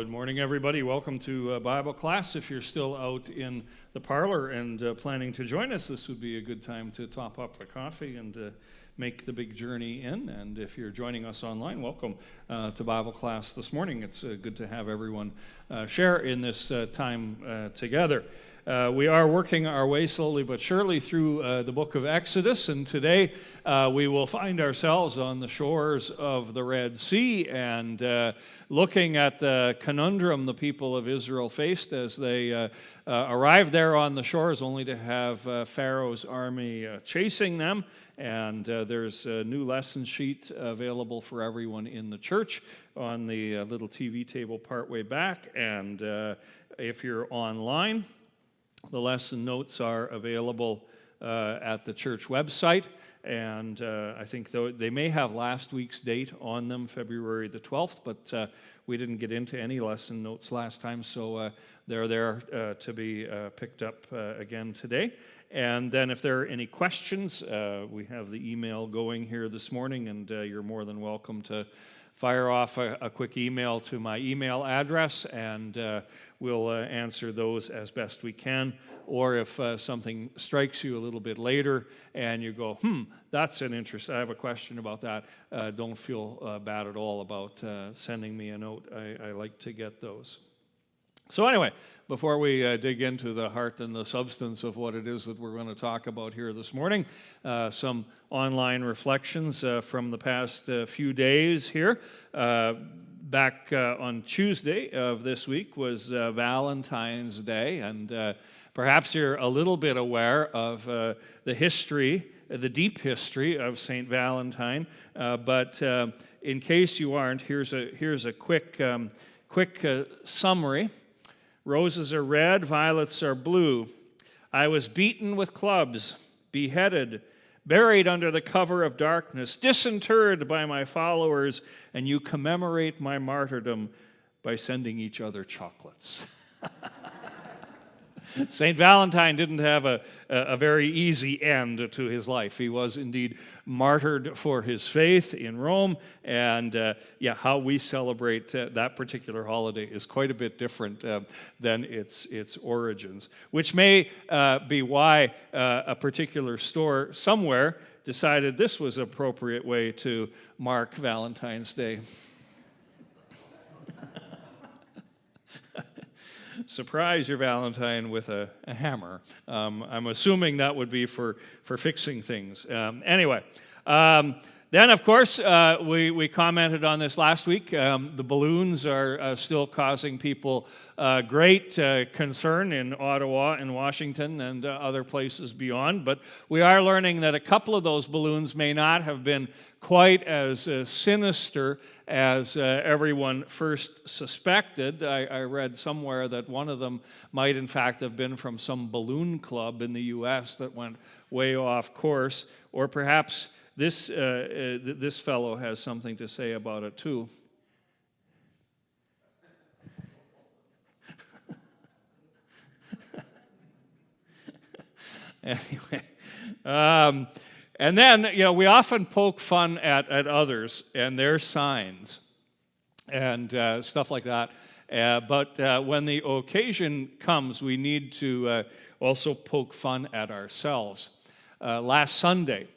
Good morning, everybody. Welcome to Bible class. If you're still out in the parlor and planning to join us, this would be a good time to top up the coffee and make the big journey in. And if you're joining us online, welcome to Bible class this morning. It's good to have everyone share in this time together. We are working our way slowly but surely through the book of Exodus, and today we will find ourselves on the shores of the Red Sea and looking at the conundrum the people of Israel faced as they arrived there on the shores, only to have Pharaoh's army chasing them. And there's a new lesson sheet available for everyone in the church on the little TV table partway back. And if you're online, the lesson notes are available at the church website, and I think they may have last week's date on them, February the 12th, but we didn't get into any lesson notes last time, so they're there to be picked up again today. And then if there are any questions, we have the email going here this morning, and you're more than welcome to fire off a quick email to my email address, and we'll answer those as best we can. Or if something strikes you a little bit later and you go, that's an interest, I have a question about that, don't feel bad at all about sending me a note. I like to get those. So anyway, before we dig into the heart and the substance of what it is that we're going to talk about here this morning, some online reflections from the past few days here. Back on Tuesday of this week was Valentine's Day, and perhaps you're a little bit aware of the history, the deep history of St. Valentine, but in case you aren't, here's a quick summary. Roses are red, violets are blue. I was beaten with clubs, beheaded, buried under the cover of darkness, disinterred by my followers, and you commemorate my martyrdom by sending each other chocolates. St. Valentine didn't have a very easy end to his life. He was indeed martyred for his faith in Rome, and how we celebrate that particular holiday is quite a bit different than its origins, which may be why a particular store somewhere decided this was an appropriate way to mark Valentine's Day. Surprise your Valentine with a hammer. I'm assuming that would be for fixing things. Anyway, then of course we commented on this last week. The balloons are still causing people great concern in Ottawa and Washington and other places beyond. But we are learning that a couple of those balloons may not have been quite as sinister as everyone first suspected. I read somewhere that one of them might in fact have been from some balloon club in the U.S. that went way off course, or perhaps this fellow has something to say about it too. Anyway, and then, we often poke fun at others and their signs and stuff like that. But when the occasion comes, we need to also poke fun at ourselves. Last Sunday,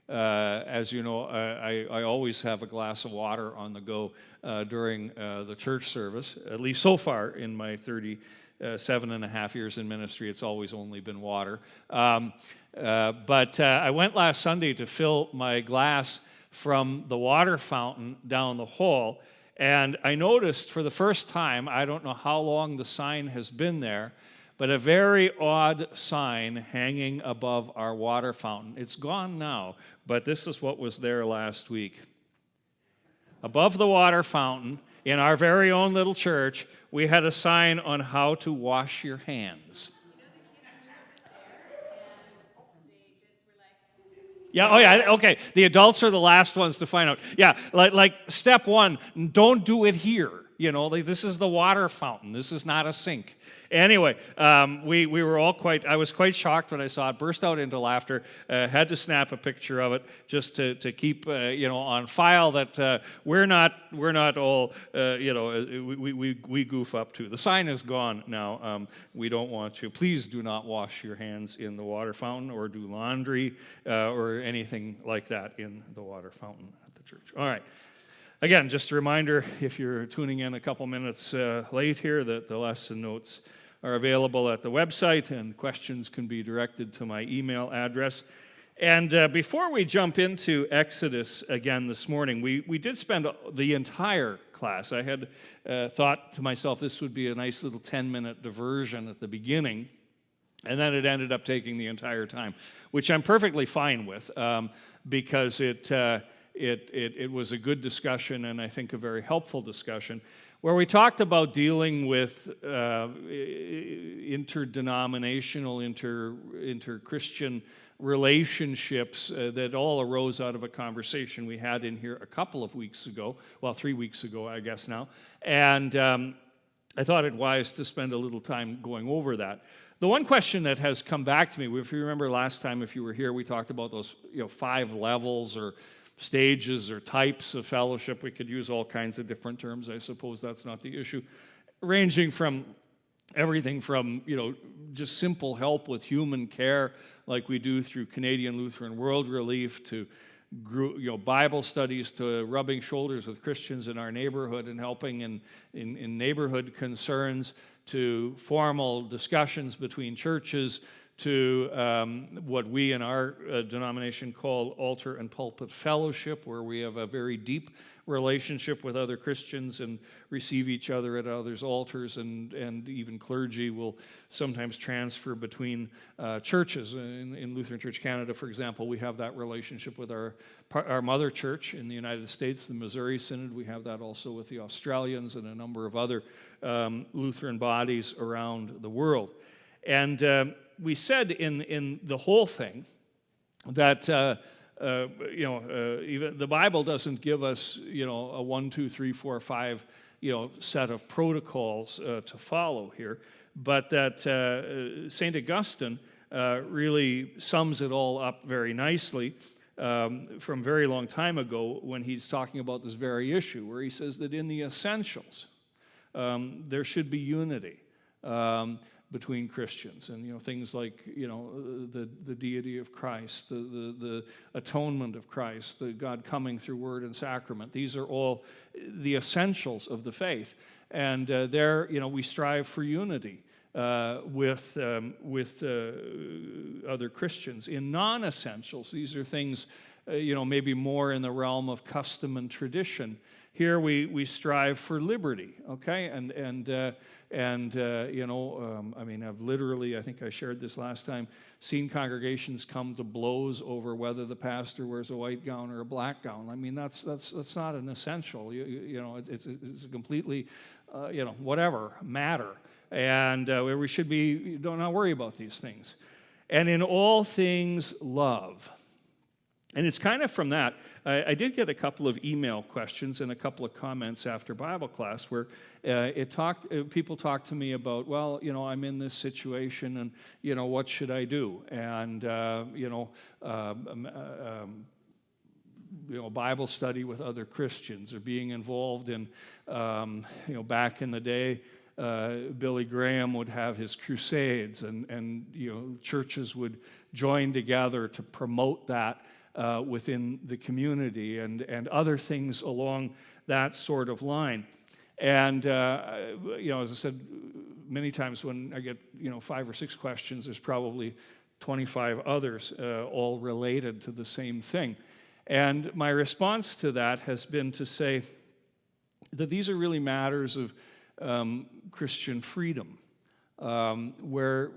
as you know, I always have a glass of water on the go during the church service, at least so far in my 37 and a half years in ministry, it's always only been water. But I went last Sunday to fill my glass from the water fountain down the hall, and I noticed for the first time, I don't know how long the sign has been there, but a very odd sign hanging above our water fountain. It's gone now, but this is what was there last week. Above the water fountain, in our very own little church, we had a sign on how to wash your hands. Yeah, oh yeah, okay. The adults are the last ones to find out. Yeah, like step one, don't do it here. This is the water fountain. This is not a sink. Anyway, we were all I was quite shocked when I saw it, burst out into laughter, had to snap a picture of it just to keep, on file that we're not all, we goof up too. The sign is gone now. We don't want you. Please do not wash your hands in the water fountain or do laundry or anything like that in the water fountain at the church. All right. Again, just a reminder, if you're tuning in a couple minutes late here, that the lesson notes are available at the website, and questions can be directed to my email address. And before we jump into Exodus again this morning, we did spend the entire class. I had thought to myself this would be a nice little 10-minute diversion at the beginning, and then it ended up taking the entire time, which I'm perfectly fine with, because it was a good discussion, and I think a very helpful discussion, where we talked about dealing with interdenominational, inter-Christian relationships that all arose out of a conversation we had in here a couple of weeks ago, 3 weeks ago, I guess now, and I thought it wise to spend a little time going over that. The one question that has come back to me, if you remember last time, if you were here, we talked about those 5 levels or stages or types of fellowship. We could use all kinds of different terms. I suppose that's not the issue. Ranging from everything from, just simple help with human care like we do through Canadian Lutheran World Relief to Bible studies, to rubbing shoulders with Christians in our neighborhood and helping in neighborhood concerns, to formal discussions between churches, to what we in our denomination call altar and pulpit fellowship, where we have a very deep relationship with other Christians and receive each other at others' altars, and even clergy will sometimes transfer between churches. In Lutheran Church Canada, for example, we have that relationship with our mother church in the United States, the Missouri Synod. We have that also with the Australians and a number of other Lutheran bodies around the world. And we said in the whole thing that even the Bible doesn't give us a 1, 2, 3, 4, 5 set of protocols to follow here, but that St. Augustine really sums it all up very nicely from a very long time ago when he's talking about this very issue, where he says that in the essentials there should be unity between Christians, and things like the deity of Christ, the atonement of Christ, the God coming through word and sacrament. These are all the essentials of the faith, and there we strive for unity with other Christians. In non-essentials, these are things maybe more in the realm of custom and tradition. Here we strive for liberty, okay, I've literally, I think I shared this last time, seen congregations come to blows over whether the pastor wears a white gown or a black gown. I mean, that's not an essential. It's a completely, whatever matter, and we should be don't not worry about these things. And in all things, love. And it's kind of from that, I did get a couple of email questions and a couple of comments after Bible class where people talked to me about, well, I'm in this situation and, what should I do? And, Bible study with other Christians or being involved in, back in the day, Billy Graham would have his crusades and churches would join together to promote that within the community and other things along that sort of line. And, as I said, many times when I get, 5 or 6 questions, there's probably 25 others all related to the same thing. And my response to that has been to say that these are really matters of Christian freedom, where,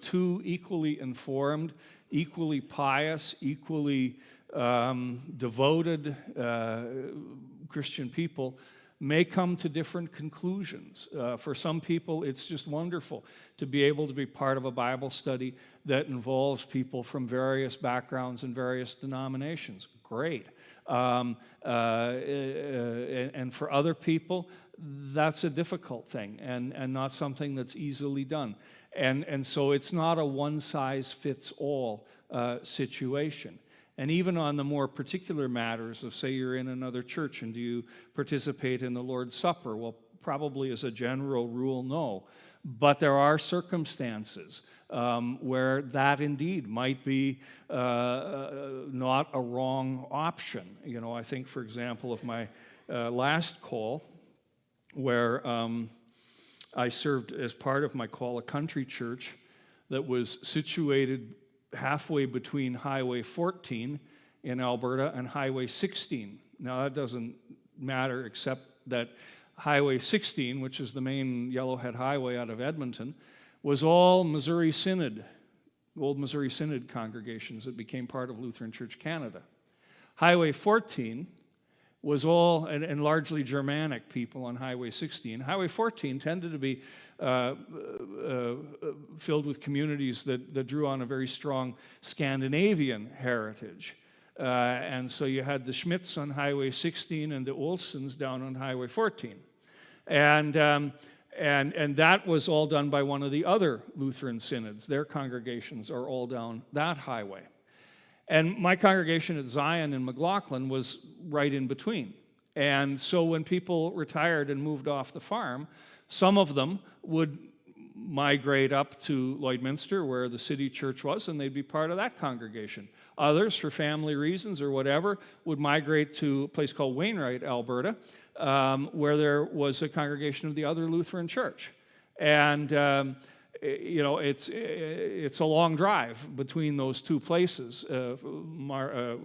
two equally informed, equally pious, equally devoted Christian people may come to different conclusions. For some people, it's just wonderful to be able to be part of a Bible study that involves people from various backgrounds and various denominations. Great. And for other people, that's a difficult thing and not something that's easily done. And so it's not a one-size-fits-all situation. And even on the more particular matters of, say, you're in another church and do you participate in the Lord's Supper? Well, probably as a general rule, no. But there are circumstances where that indeed might be not a wrong option. You know, I think, for example, of my last call, where I served as part of my call a country church that was situated halfway between Highway 14 in Alberta and Highway 16. Now, that doesn't matter except that Highway 16, which is the main Yellowhead Highway out of Edmonton, was all Missouri Synod, old Missouri Synod congregations that became part of Lutheran Church Canada. Highway 14 was all, and largely Germanic people on Highway 16. Highway 14 tended to be filled with communities that drew on a very strong Scandinavian heritage. And so you had the Schmidts on Highway 16 and the Olsons down on Highway 14. And that was all done by one of the other Lutheran synods. Their congregations are all down that highway. And my congregation at Zion in McLaughlin was right in between. And so when people retired and moved off the farm, some of them would migrate up to Lloydminster, where the city church was, and they'd be part of that congregation. Others, for family reasons or whatever, would migrate to a place called Wainwright, Alberta, where there was a congregation of the other Lutheran church. And you know, it's a long drive between those two places, Wainwright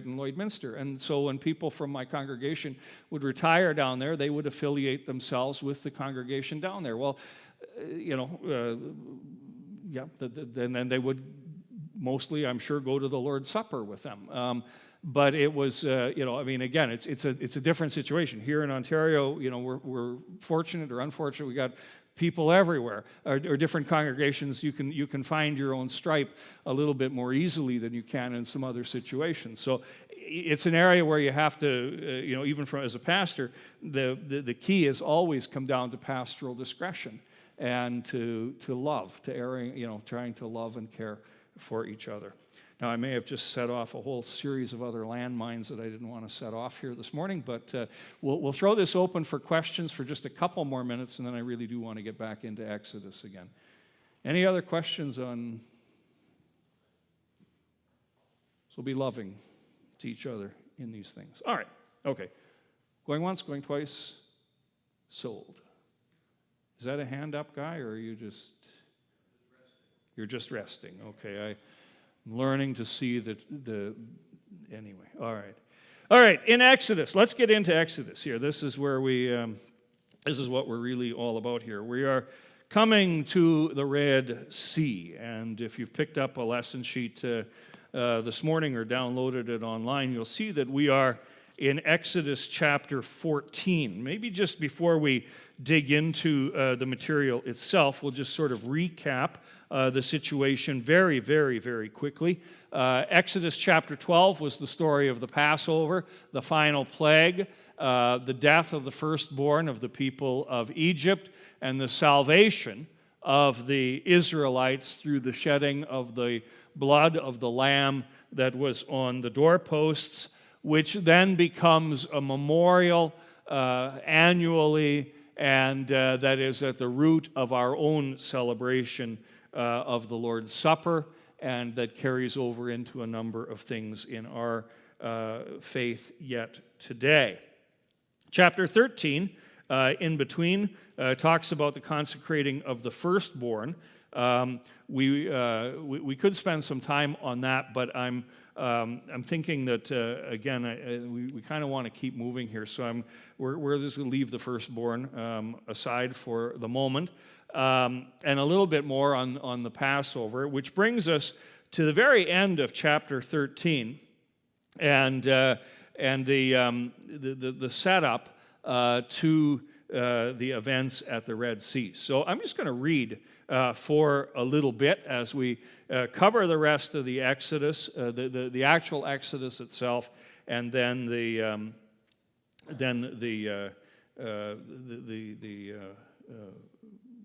and Lloydminster. And so when people from my congregation would retire down there, they would affiliate themselves with the congregation down there. Well, you know, then they would mostly, I'm sure, go to the Lord's Supper with them. But it was, you know, I mean, again, it's a different situation. Here in Ontario, you know, we're fortunate or unfortunate. We got people everywhere, or different congregations. You can find your own stripe a little bit more easily than you can in some other situations. So it's an area where you have to, you know, even as a pastor, the key has always come down to pastoral discretion and to love, to erring, you know, trying to love and care for each other. Now, I may have just set off a whole series of other landmines that I didn't want to set off here this morning, but we'll throw this open for questions for just a couple more minutes, and then I really do want to get back into Exodus again. Any other questions on? So be loving to each other in these things. All right, okay. Going once, going twice, sold. Is that a hand up guy, or are you just? You're just resting. Okay, I'm learning to see anyway, all right. All right, in Exodus, let's get into Exodus here. This is where this is what we're really all about here. We are coming to the Red Sea, and if you've picked up a lesson sheet this morning or downloaded it online, you'll see that we are in Exodus chapter 14. Maybe just before we dig into the material itself, we'll just sort of recap the situation very, very, very quickly. Exodus chapter 12 was the story of the Passover, the final plague, the death of the firstborn of the people of Egypt, and the salvation of the Israelites through the shedding of the blood of the lamb that was on the doorposts, which then becomes a memorial annually, and that is at the root of our own celebration of the Lord's Supper, and that carries over into a number of things in our faith yet today. Chapter 13, in between, talks about the consecrating of the firstborn. We could spend some time on that, but I'm thinking that again we kind of want to keep moving here, so we're just going to leave the firstborn aside for the moment, and a little bit more on the Passover, which brings us to the very end of chapter 13, and the setup to the events at the Red Sea. So I'm just going to read for a little bit as we cover the rest of the Exodus, the actual Exodus itself, and then the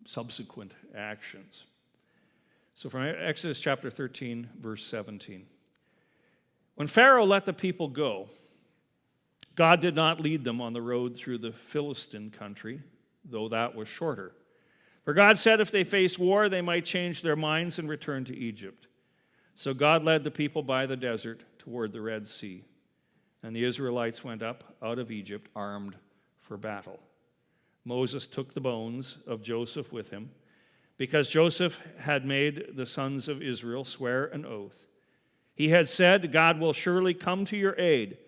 subsequent actions. So from Exodus chapter 13, verse 17. When Pharaoh let the people go, God did not lead them on the road through the Philistine country, though that was shorter. For God said if they faced war, they might change their minds and return to Egypt. So God led the people by the desert toward the Red Sea, and the Israelites went up out of Egypt armed for battle. Moses took the bones of Joseph with him, because Joseph had made the sons of Israel swear an oath. He had said, God will surely come to your aid,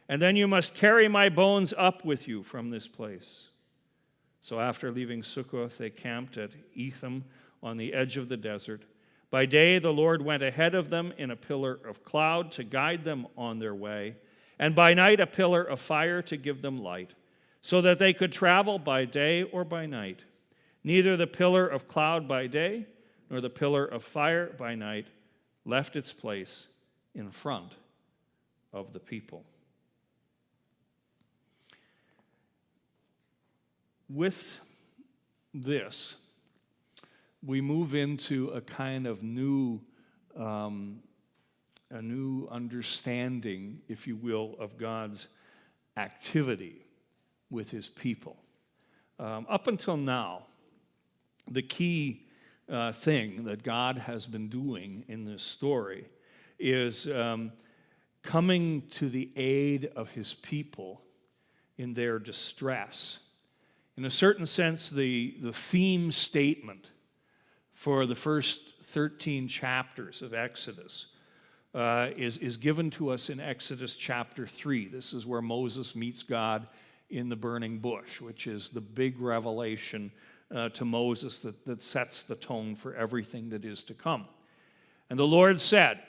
and then you must carry my bones up with you from this place. So after leaving Succoth, they camped at Etham on the edge of the desert. By day, the Lord went ahead of them in a pillar of cloud to guide them on their way, and by night a pillar of fire to give them light, so that they could travel by day or by night. Neither the pillar of cloud by day nor the pillar of fire by night left its place in front of the people. With this, we move into a kind of new understanding, if you will, of God's activity with his people. Up until now, the key thing that God has been doing in this story is coming to the aid of his people in their distress. In a certain sense, the theme statement for the first 13 chapters of Exodus is given to us in Exodus chapter 3. This is where Moses meets God in the burning bush, which is the big revelation to Moses that sets the tone for everything that is to come. And the Lord said,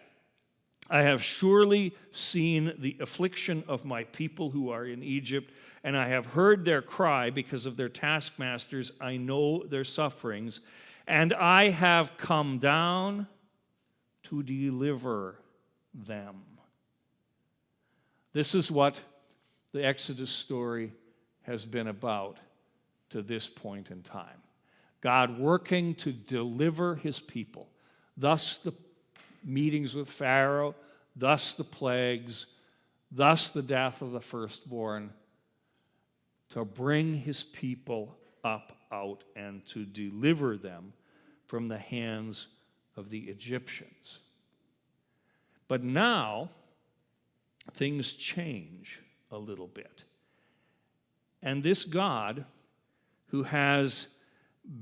I have surely seen the affliction of my people who are in Egypt, and I have heard their cry because of their taskmasters. I know their sufferings, and I have come down to deliver them. This is what the Exodus story has been about to this point in time. God working to deliver his people. Thus the meetings with Pharaoh, thus the plagues, thus the death of the firstborn, to bring his people up out and to deliver them from the hands of the Egyptians. But now, things change a little bit. And this God, who has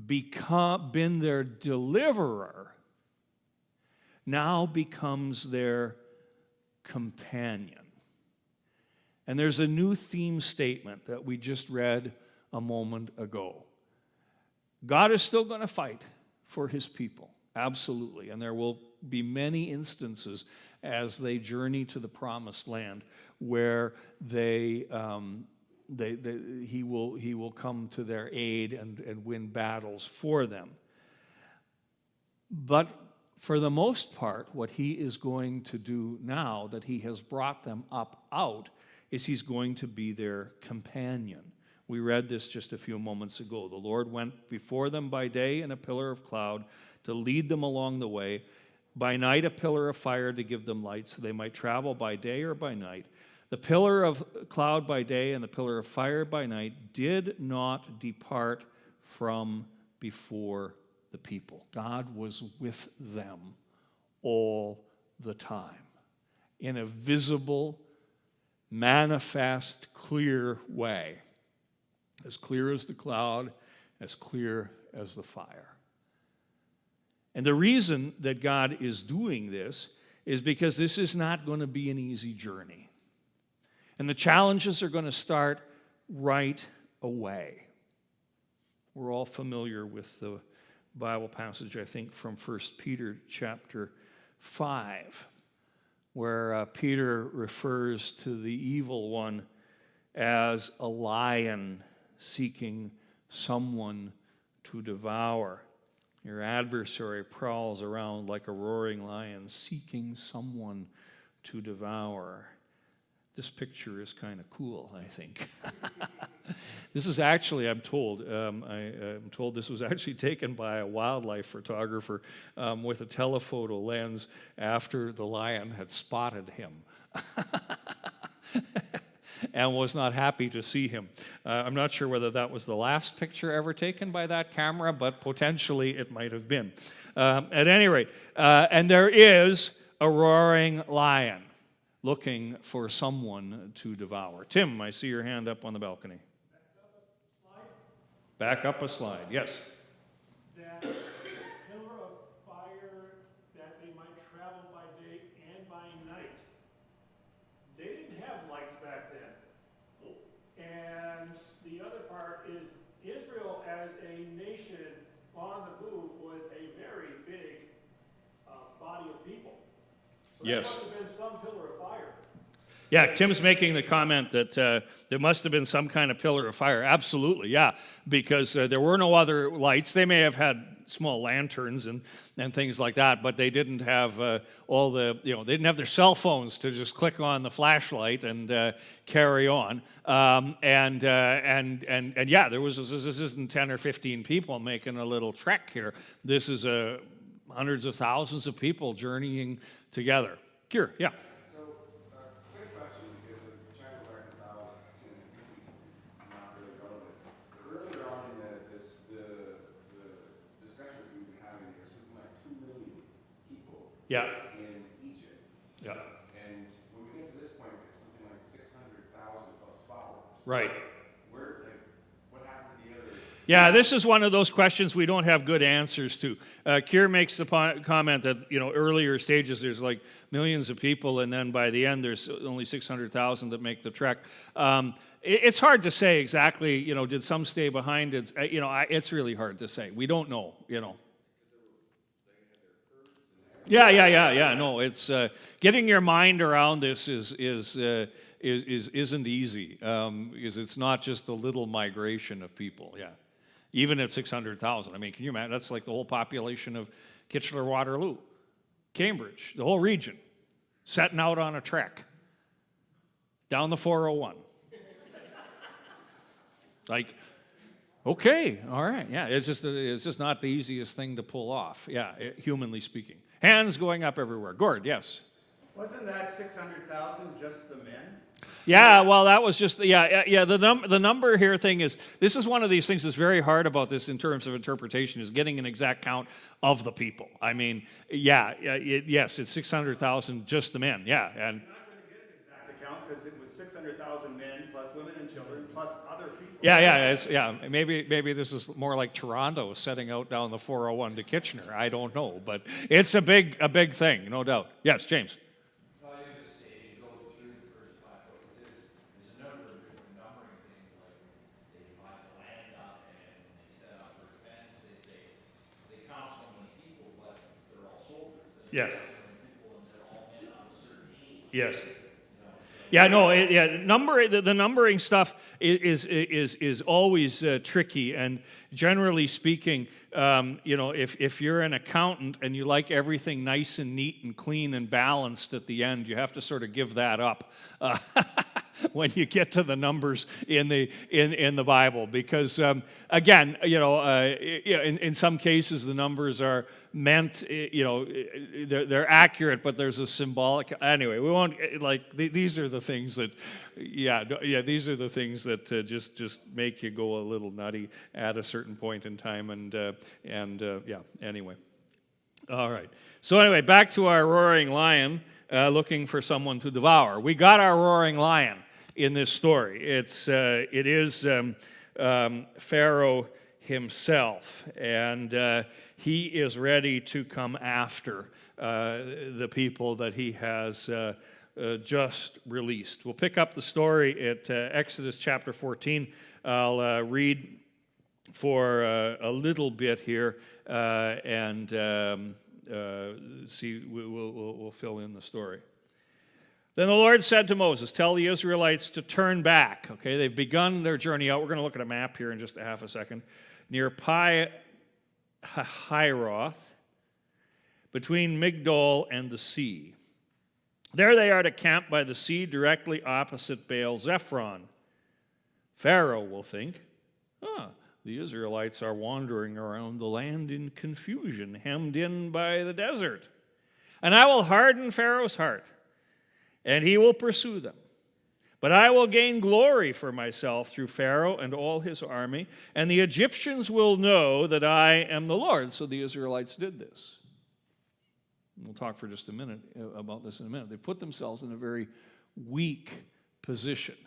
been their deliverer, now becomes their companion. And there's a new theme statement that we just read a moment ago. God is still going to fight for his people, absolutely. And there will be many instances as they journey to the promised land where he will come to their aid and win battles for them. But for the most part, what he is going to do now that he has brought them up out is he's going to be their companion. We read this just a few moments ago. The Lord went before them by day in a pillar of cloud to lead them along the way, by night a pillar of fire to give them light so they might travel by day or by night. The pillar of cloud by day and the pillar of fire by night did not depart from before the people. God was with them all the time in a visible, manifest, clear way. As clear as the cloud, as clear as the fire. And the reason that God is doing this is because this is not going to be an easy journey. And the challenges are going to start right away. We're all familiar with the Bible passage, I think, from 1 Peter chapter 5, where Peter refers to the evil one as a lion seeking someone to devour. Your adversary prowls around like a roaring lion, seeking someone to devour. This picture is kind of cool, I think. This is actually, I'm told this was actually taken by a wildlife photographer with a telephoto lens after the lion had spotted him. And was not happy to see him. I'm not sure whether that was the last picture ever taken by that camera, but potentially it might have been. At any rate, and there is a roaring lion looking for someone to devour. Tim, I see your hand up on the balcony. Back up a slide, yes. That pillar of fire, that they might travel by day and by night. They didn't have lights back then. And the other part is Israel as a nation on the move was a very big body of people. So Yes. There must have been some pillar of fire. Yeah, Tim's making the comment that there must have been some kind of pillar of fire. Absolutely, yeah, because there were no other lights. They may have had small lanterns and things like that, but they didn't have they didn't have their cell phones to just click on the flashlight and carry on. And yeah, this isn't 10 or 15 people making a little trek here. This is hundreds of thousands of people journeying together. Kier, yeah. Yeah. In Egypt. Yeah. And when we get to this point, it's something like 600,000 plus followers. Right. What happened to the other? Yeah, this is one of those questions we don't have good answers to. Kier makes the comment that, earlier stages there's like millions of people, and then by the end there's only 600,000 that make the trek. It's hard to say exactly, did some stay behind? It's really hard to say. We don't know, Yeah. No, it's getting your mind around this isn't easy because it's not just a little migration of people. Yeah, even at 600,000. I mean, can you imagine? That's like the whole population of Kitchener-Waterloo, Cambridge, the whole region, setting out on a trek down the 401. Like, okay, all right, yeah. It's just not the easiest thing to pull off. Yeah, humanly speaking. Hands going up everywhere. Gord, yes. Wasn't that 600,000 just the men? Yeah, well, that was just the number here thing is, this is one of these things that's very hard about this in terms of interpretation, is getting an exact count of the people. I mean, yes, it's 600,000 just the men. Yeah, and You're not going to get an exact account because it was 600,000 men plus women and children plus other people. Maybe this is more like Toronto setting out down the 401 to Kitchener. I don't know, but it's a big thing, no doubt. Yes, James. Well, you just say, as you go through the first 5 books, there's a number of different numbering things, like they divide the land up and they set up for defense. They say they count so many people, but they're all soldiers. Yes. So many people, and they're all men of a certain age. Yes. The numbering stuff is always tricky, and generally speaking, if you're an accountant and you like everything nice and neat and clean and balanced at the end, you have to sort of give that up when you get to the numbers in the Bible, because again, in some cases the numbers are meant, they're accurate, but there's a symbolic. Anyway, we won't these are the things that, these are the things that just make you go a little nutty at a certain point in time, anyway. All right. So anyway, back to our roaring lion looking for someone to devour. We got our roaring lion in this story. It is Pharaoh himself, and he is ready to come after the people that he has just released. We'll pick up the story at Exodus chapter 14. I'll read for a little bit here and see. We'll fill in the story. Then the Lord said to Moses, tell the Israelites to turn back. Okay, they've begun their journey out. We're going to look at a map here in just a half a second. Near Pi-Hahiroth, between Migdol and the sea. There they are to camp by the sea directly opposite Baal-Zephon. Pharaoh will think, the Israelites are wandering around the land in confusion, hemmed in by the desert. And I will harden Pharaoh's heart, and he will pursue them. But I will gain glory for myself through Pharaoh and all his army, and the Egyptians will know that I am the Lord. So the Israelites did this. We'll talk for just a minute about this in a minute. They put themselves in a very weak position.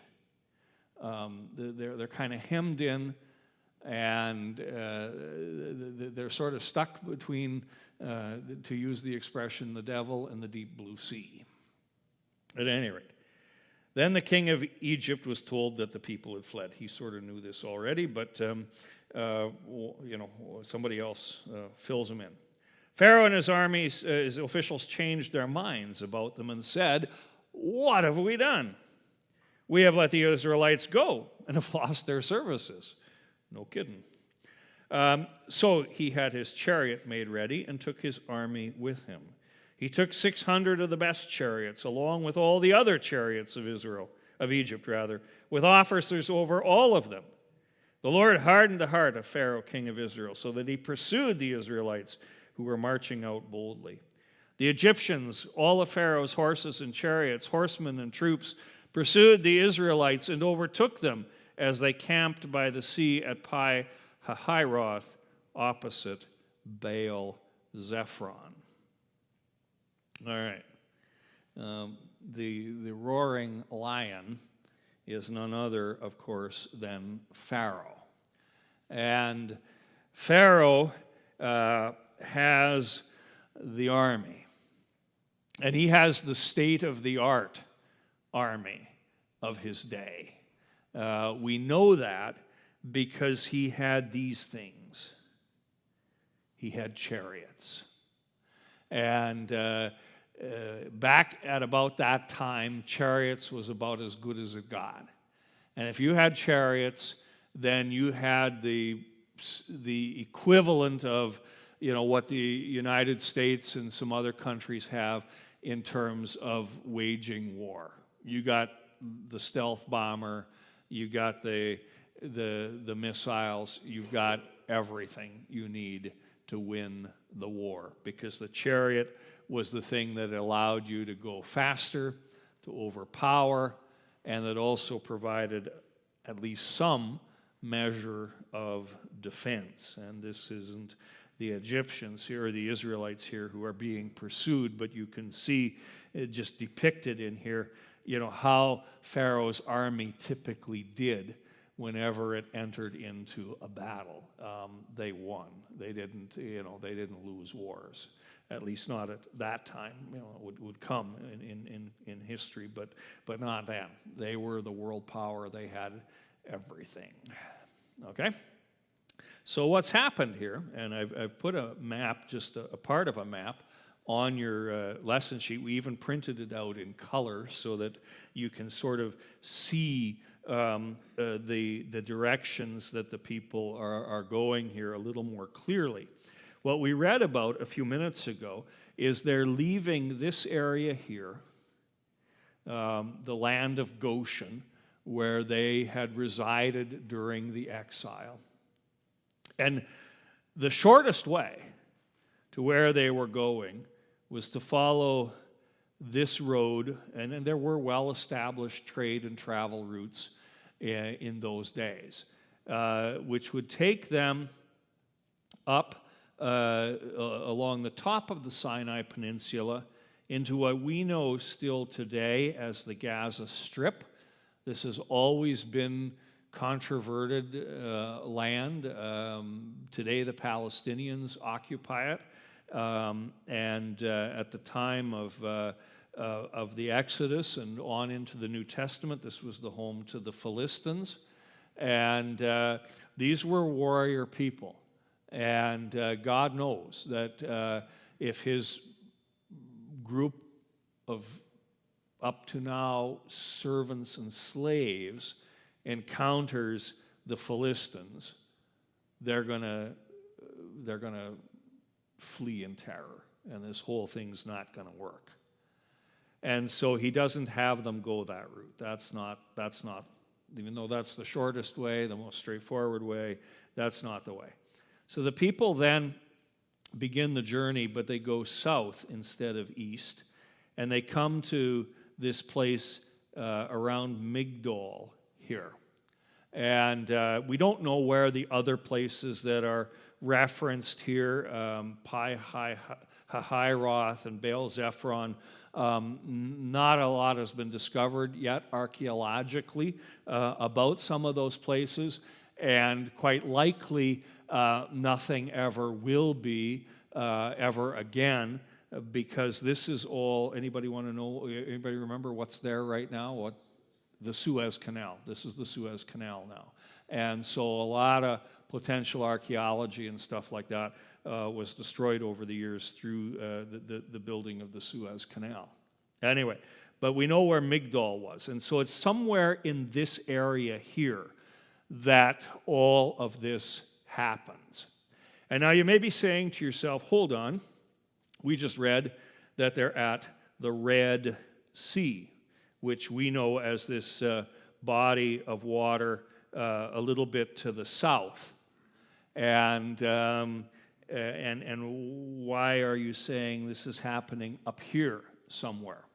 They're kind of hemmed in, and they're sort of stuck between, to use the expression, the devil and the deep blue sea. At any rate, then the king of Egypt was told that the people had fled. He sort of knew this already, but somebody else fills him in. Pharaoh and his armies, his officials changed their minds about them and said, what have we done? We have let the Israelites go and have lost their services. No kidding. So he had his chariot made ready and took his army with him. He took 600 of the best chariots, along with all the other chariots of Egypt, with officers over all of them. The Lord hardened the heart of Pharaoh, king of Israel, so that he pursued the Israelites who were marching out boldly. The Egyptians, all of Pharaoh's horses and chariots, horsemen and troops, pursued the Israelites and overtook them as they camped by the sea at Pi-Hahiroth, opposite Baal-Zephon. All right. The roaring lion is none other, of course, than Pharaoh. And Pharaoh has the army. And he has the state-of-the-art army of his day. We know that because he had these things. He had chariots. And back at about that time, chariots was about as good as it got. And if you had chariots, then you had the equivalent of what the United States and some other countries have in terms of waging war. You got the stealth bomber, you got the missiles, you've got everything you need to win the war, because the chariot was the thing that allowed you to go faster, to overpower, and that also provided at least some measure of defense. And this isn't the Egyptians here or the Israelites here who are being pursued, but you can see it just depicted in here, how Pharaoh's army typically did whenever it entered into a battle. They won. They didn't lose wars. At least not at that time. It would come in history, but not then. They were the world power. They had everything. Okay? So what's happened here, and I've put a map, just a part of a map, on your lesson sheet. We even printed it out in color so that you can sort of see the directions that the people are going here a little more clearly. What we read about a few minutes ago is they're leaving this area here, the land of Goshen, where they had resided during the exile. And the shortest way to where they were going was to follow this road, and there were well-established trade and travel routes in those days, which would take them up along the top of the Sinai Peninsula into what we know still today as the Gaza Strip. This has always been controverted land. Today the Palestinians occupy it. And at the time of the Exodus and on into the New Testament, this was the home to the Philistines. And these were warrior people. And God knows that if his group of up to now servants and slaves, encounters the Philistines, they're gonna flee in terror, and this whole thing's not gonna work. And so he doesn't have them go that route. That's not, even though that's the shortest way, the most straightforward way, that's not the way. So the people then begin the journey, but they go south instead of east, and they come to this place around Migdol here. And we don't know where the other places that are referenced here, Pi-Hahiroth and Baal-Zephon, not a lot has been discovered yet archaeologically about some of those places, and quite likely nothing ever will be ever again, because this is all, anybody want to know, anybody remember what's there right now? The Suez Canal. This is the Suez Canal now. And so a lot of potential archaeology and stuff like that was destroyed over the years through the building of the Suez Canal. Anyway, but we know where Migdol was. And so it's somewhere in this area here that all of this happens. And now you may be saying to yourself, hold on, we just read that they're at the Red Sea, which we know as this body of water a little bit to the south. And why are you saying this is happening up here somewhere?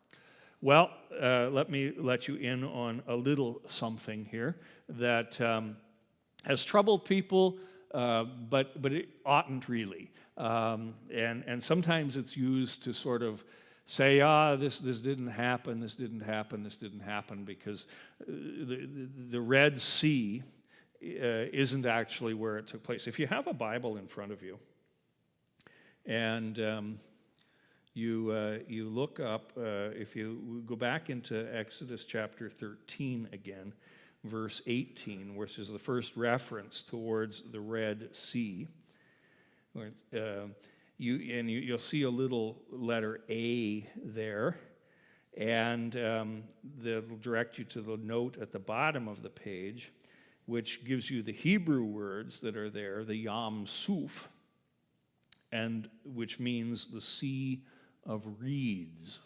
Well, let me let you in on a little something here that has troubled people, but it oughtn't really. And sometimes it's used to sort of say, this didn't happen, this didn't happen, this didn't happen, because the Red Sea isn't actually where it took place. If you have a Bible in front of you, and you look up, if you go back into Exodus chapter 13 again, verse 18, which is the first reference towards the Red Sea, you'll see a little letter A there, and that'll direct you to the note at the bottom of the page, which gives you the Hebrew words that are there, the Yam Suf, and which means the Sea of Reeds.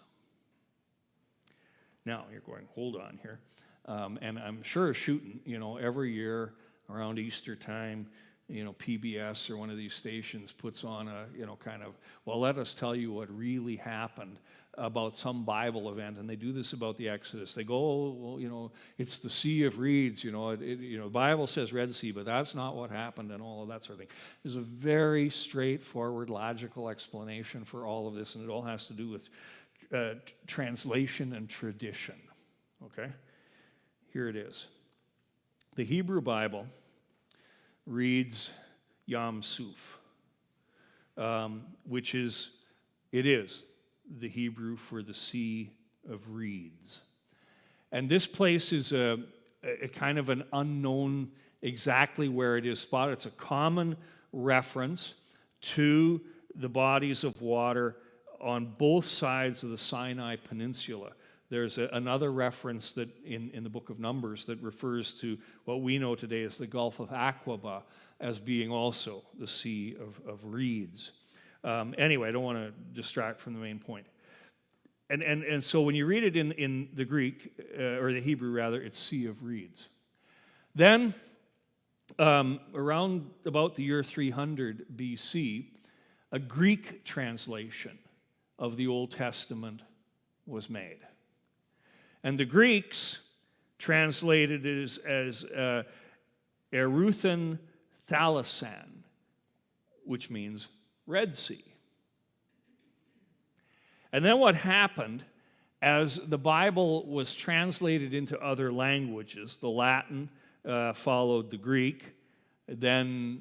Now, you're going, hold on here. And I'm sure shooting, every year around Easter time, PBS or one of these stations puts on a, kind of, well, let us tell you what really happened about some Bible event, and they do this about the Exodus. They go, well, it's the Sea of Reeds, the Bible says Red Sea, but that's not what happened, and all of that sort of thing. There's a very straightforward, logical explanation for all of this, and it all has to do with translation and tradition, okay? Here it is. The Hebrew Bible reads Yam Suf, which is the Hebrew for the Sea of Reeds. And this place is a kind of an unknown exactly where it is spotted. It's a common reference to the bodies of water on both sides of the Sinai Peninsula. There's another reference that in the book of Numbers that refers to what we know today as the Gulf of Aqaba as being also the Sea of Reeds. Anyway, I don't want to distract from the main point. And so when you read it in the Greek, or the Hebrew rather, it's Sea of Reeds. Then, around about the year 300 BC, a Greek translation of the Old Testament was made. And the Greeks translated it as Eruthan Thalasan, which means Red Sea. And then what happened, as the Bible was translated into other languages, the Latin followed the Greek, then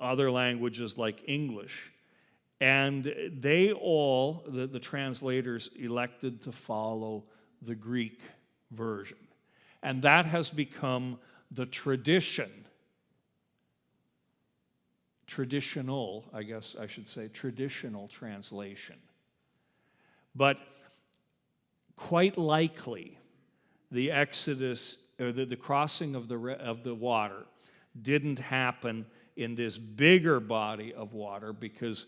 other languages like English, and they all, the translators, elected to follow the Greek version. And that has become the traditional, I guess I should say, traditional translation. But quite likely the exodus, or the crossing of the water, didn't happen in this bigger body of water, because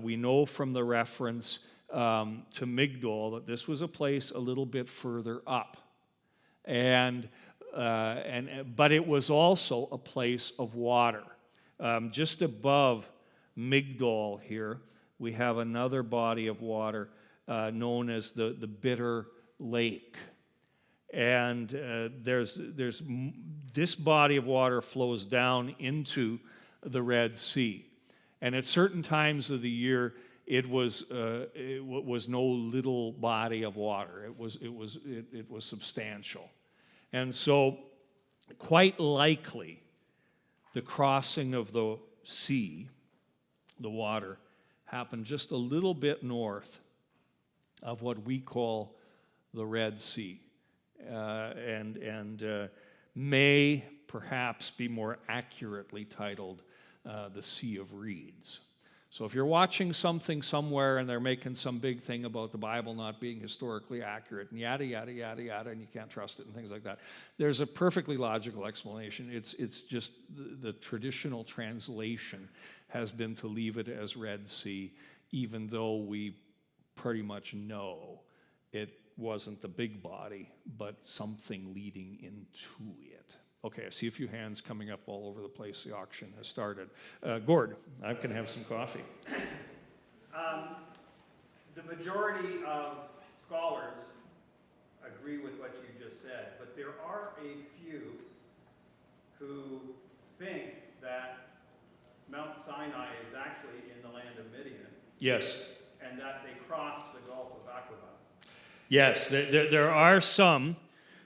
we know from the reference to Migdol that this was a place a little bit further up, but it was also a place of water. Just above Migdol here, we have another body of water known as the Bitter Lake. And there's this body of water flows down into the Red Sea. And at certain times of the year, it was no little body of water. It was substantial. And so, quite likely, the crossing of the sea, the water, happened just a little bit north of what we call the Red Sea, and may perhaps be more accurately titled the Sea of Reeds. So if you're watching something somewhere and they're making some big thing about the Bible not being historically accurate and yada, yada, yada, yada, and you can't trust it and things like that, there's a perfectly logical explanation. It's just the traditional translation has been to leave it as Red Sea, even though we pretty much know it wasn't the big body, but something leading into it. Okay, I see a few hands coming up all over the place. The auction has started. Gord, I can have some coffee. The majority of scholars agree with what you just said, but there are a few who think that Mount Sinai is actually in the land of Midian. Yes. And that they crossed the Gulf of Aqaba. Yes, there are some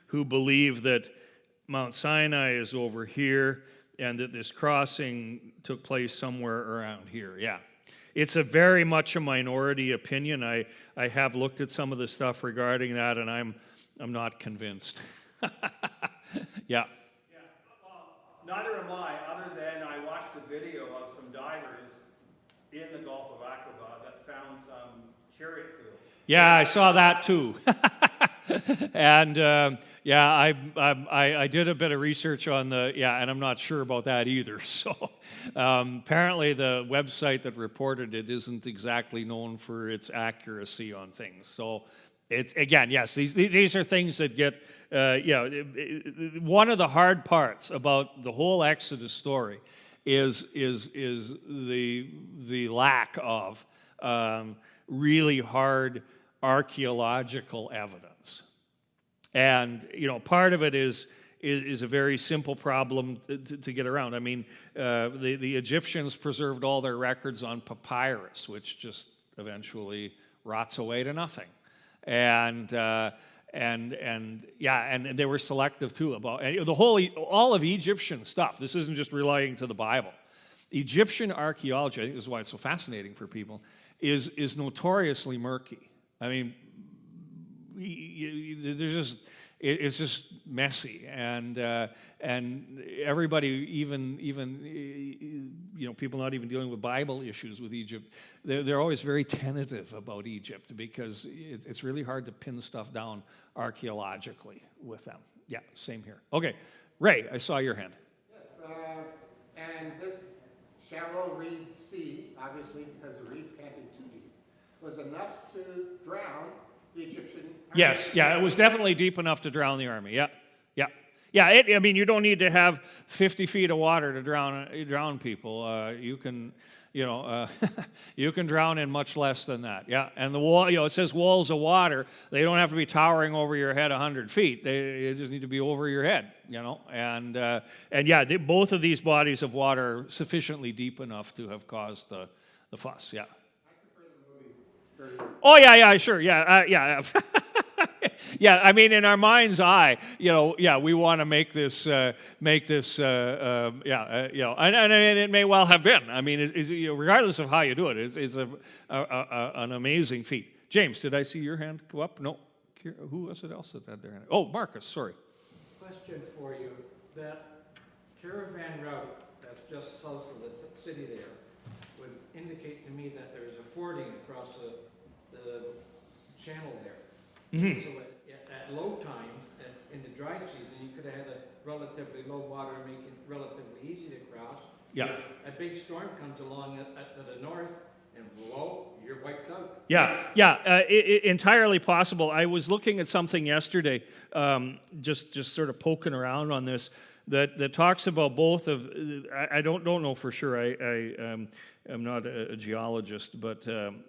who believe that Mount Sinai is over here and that this crossing took place somewhere around here. Yeah. It's a very much a minority opinion. I have looked at some of the stuff regarding that, and I'm not convinced. Yeah. Yeah, well, neither am I, other than I watched a video of some divers in the Gulf of Aqaba that found some chariot wheels. Yeah, I saw that too. And I did a bit of research on and I'm not sure about that either. So apparently the website that reported it isn't exactly known for its accuracy on things. So it's, again, yes, these are things that get, one of the hard parts about the whole Exodus story is the lack of really hard archaeological evidence. And, part of it is a very simple problem to get around. I mean, the Egyptians preserved all their records on papyrus, which just eventually rots away to nothing. And they were selective too about all of Egyptian stuff. This isn't just relying to the Bible. Egyptian archaeology, I think this is why it's so fascinating for people, is notoriously murky. I mean, it's just messy, and everybody, even people not even dealing with Bible issues with Egypt, they're always very tentative about Egypt because it's really hard to pin stuff down archaeologically with them. Yeah, same here. Okay, Ray, I saw your hand. Yes, and this shallow reed sea, obviously because the reeds can't be too deep, was enough to drown the Egyptian army. Yes, yeah, it was definitely deep enough to drown the army. Yeah. I mean, you don't need to have 50 feet of water to drown people. You can, you can drown in much less than that. Yeah, and the wall, it says walls of water. They don't have to be towering over your head 100 feet. They just need to be over your head. And both of these bodies of water are sufficiently deep enough to have caused the fuss. Yeah. Oh yeah, sure, yeah. Yeah, I mean, in our mind's eye, we want to make this, and it may well have been. I mean, regardless of how you do it, it's an amazing feat. James, did I see your hand go up? No. Who was it else that had their hand? Oh, Marcus, sorry. Question for you. That caravan route that's just south of the city there would indicate to me that there's a fording across the channel there. Mhm. So at low time, in the dry season, you could have had a relatively low water, making it relatively easy to cross. Yeah. A big storm comes along to the north, and whoa, you're wiped out. Yeah, entirely possible. I was looking at something yesterday, just sort of poking around on this, that talks about both of. I don't know for sure. I'm not a geologist, but the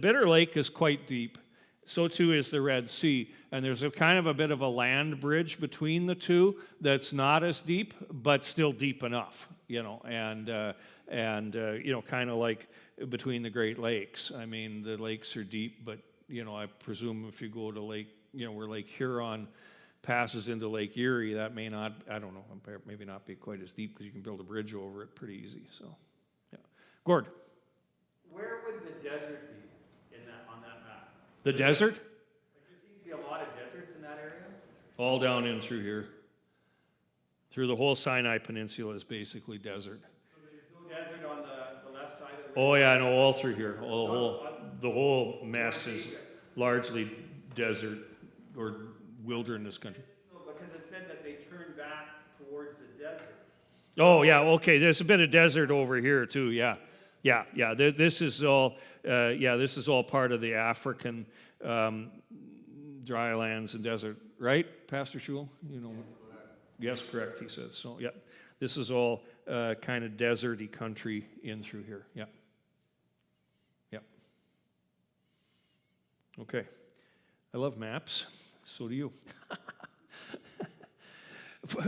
Bitter Lake is quite deep. So too is the Red Sea, and there's a kind of a bit of a land bridge between the two that's not as deep, but still deep enough, and kind of like between the Great Lakes. I mean, the lakes are deep, but I presume if you go to Lake, where Lake Huron passes into Lake Erie, that may not, I don't know, maybe not be quite as deep because you can build a bridge over it pretty easy. So, yeah, Gord, Where would the desert be on that map? the desert. Like, there seems to be a lot of deserts in that area. All down in through here. Through the whole Sinai Peninsula is basically desert. So there's no desert on the left side of the Oh yeah, no, all through here. The whole mess is largely desert or wilderness country. No, because it said that they turned back towards the desert. Oh yeah, okay. There's a bit of desert over here too. Yeah. This is all. This is all part of the African dry lands and desert, right, Pastor Schul? Yes, correct. He says so. Yeah, this is all kind of deserty country in through here. Yeah. Okay. I love maps. So do you.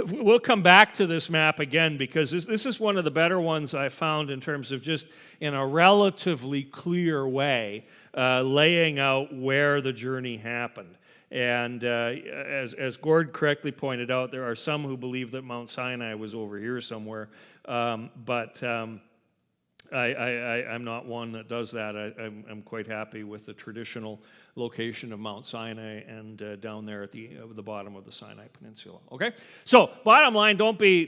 We'll come back to this map again because this is one of the better ones I found in terms of just in a relatively clear way laying out where the journey happened. And as Gord correctly pointed out, there are some who believe that Mount Sinai was over here somewhere, but I'm not one that does that. I'm quite happy with the traditional location of Mount Sinai and down there at the bottom of the Sinai Peninsula. Okay, so bottom line, don't be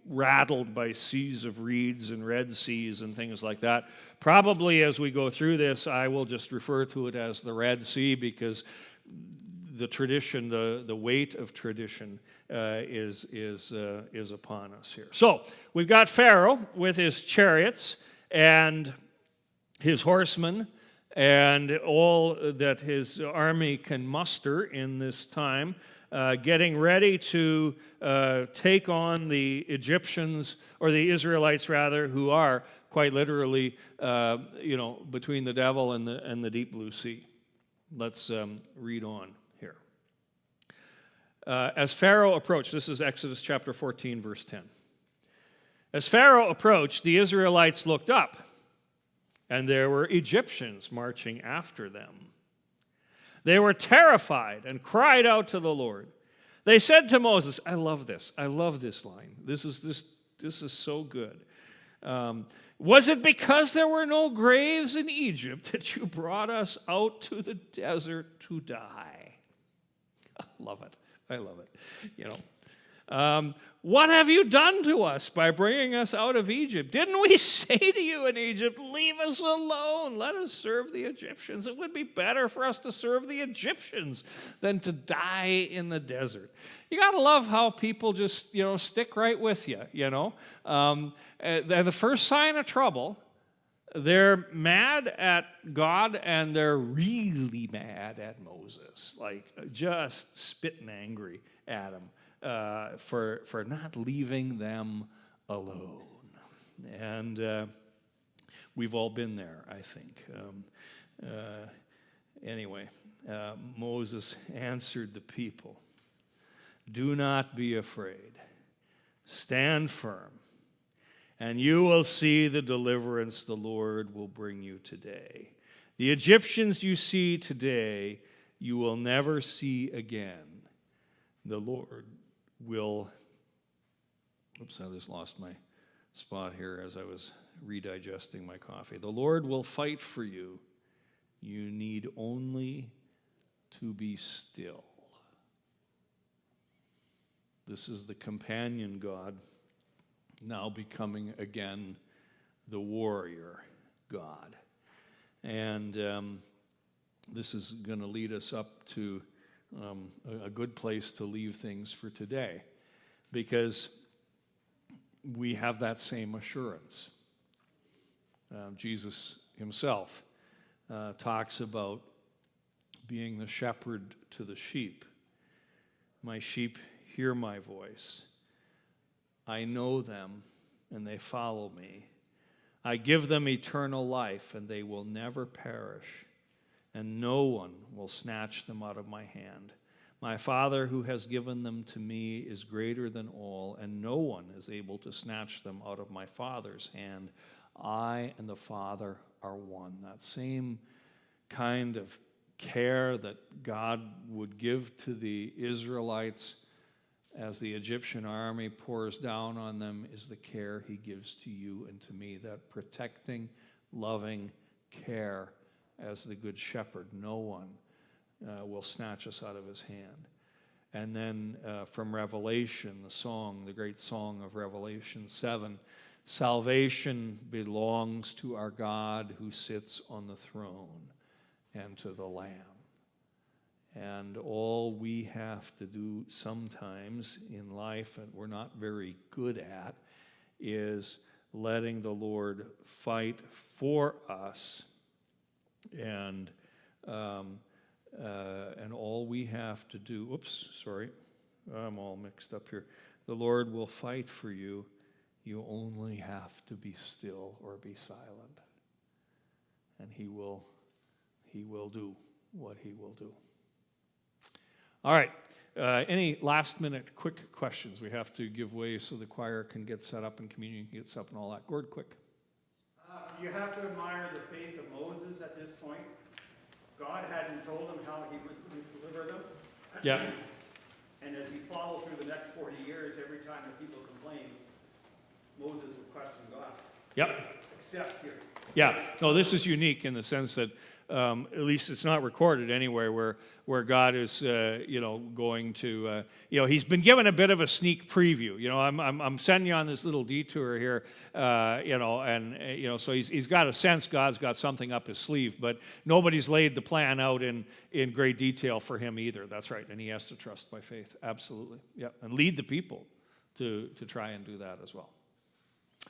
rattled by seas of reeds and Red Seas and things like that. Probably as we go through this, I will just refer to it as the Red Sea because the tradition, the weight of tradition is upon us here. So we've got Pharaoh with his chariots and his horsemen and all that his army can muster in this time, getting ready to take on the Egyptians, or the Israelites rather, who are quite literally, between the devil and the deep blue sea. Let's read on here. As Pharaoh approached, this is Exodus chapter 14, verse 10. As Pharaoh approached, the Israelites looked up, and there were Egyptians marching after them. They were terrified and cried out to the Lord. They said to Moses, I love this line. This is so good. Was it because there were no graves in Egypt that you brought us out to the desert to die? I love it. What have you done to us by bringing us out of Egypt? Didn't we say to you in Egypt, leave us alone, let us serve the Egyptians? It would be better for us to serve the Egyptians than to die in the desert. You got to love how people just, stick right with you, And the first sign of trouble, they're mad at God and they're really mad at Moses, like just spitting angry at him. For not leaving them alone. And we've all been there, I think. Anyway, Moses answered the people, do not be afraid. Stand firm, and you will see the deliverance the Lord will bring you today. The Egyptians you see today, you will never see again. The Lord will, I just lost my spot here as I was redigesting my coffee. The Lord will fight for you. You need only to be still. This is the companion God now becoming again the warrior God. And this is going to lead us up to a good place to leave things for today, because we have that same assurance. Jesus himself talks about being the shepherd to the sheep. My sheep hear my voice. I know them, and they follow me. I give them eternal life, and they will never perish, and no one will snatch them out of my hand. My Father who has given them to me is greater than all, and no one is able to snatch them out of my Father's hand. I and the Father are one. That same kind of care that God would give to the Israelites as the Egyptian army pours down on them is the care he gives to you and to me, that protecting, loving care as the good shepherd. No one will snatch us out of his hand. And then from Revelation, the great song of Revelation 7, salvation belongs to our God who sits on the throne and to the Lamb. And all we have to do sometimes in life, and we're not very good at, is letting the Lord fight for us. And all we have to do, I'm all mixed up here. The Lord will fight for you. You only have to be still or be silent. And he will do what he will do. All right. Any last-minute quick questions? We have to give way so the choir can get set up and communion can get set up and all that. Gord, quick. You have to admire the faith of Moses at this point. God hadn't told him how he was going to deliver them. Yeah. And as you follow through the next 40 years, every time that people complain, Moses would question God. Yep. Except here. Yeah. No, this is unique in the sense that at least it's not recorded anywhere where God is, going to, he's been given a bit of a sneak preview. I'm sending you on this little detour here, so he's got a sense God's got something up his sleeve, but nobody's laid the plan out in great detail for him either. That's right, and he has to trust by faith. Absolutely, yeah, and lead the people to try and do that as well.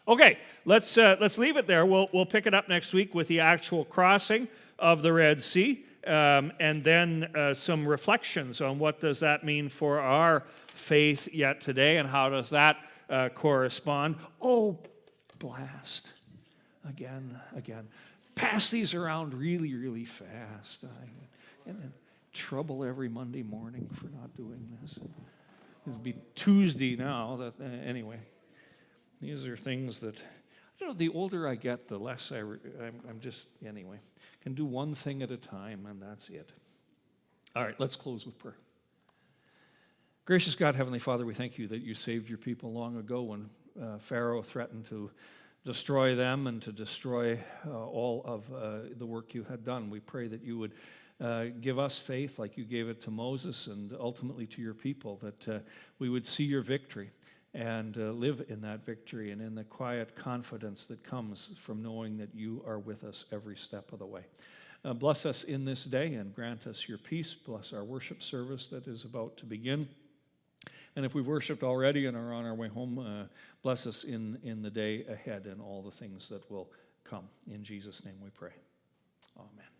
Okay, let's leave it there. We'll pick it up next week with the actual crossing of the Red Sea, and then some reflections on what does that mean for our faith yet today, and how does that correspond. Oh, blast. Again. Pass these around really, really fast. I get in trouble every Monday morning for not doing this. It'll be Tuesday now. Anyway. These are things that, the older I get, the less I'm just, anyway, can do one thing at a time, and that's it. All right, let's close with prayer. Gracious God, Heavenly Father, we thank you that you saved your people long ago when Pharaoh threatened to destroy them and to destroy all of the work you had done. We pray that you would give us faith like you gave it to Moses and ultimately to your people, that we would see your victory and live in that victory and in the quiet confidence that comes from knowing that you are with us every step of the way. Bless us in this day and grant us your peace. Bless our worship service that is about to begin. And if we've worshiped already and are on our way home, bless us in the day ahead and all the things that will come. In Jesus' name we pray. Amen.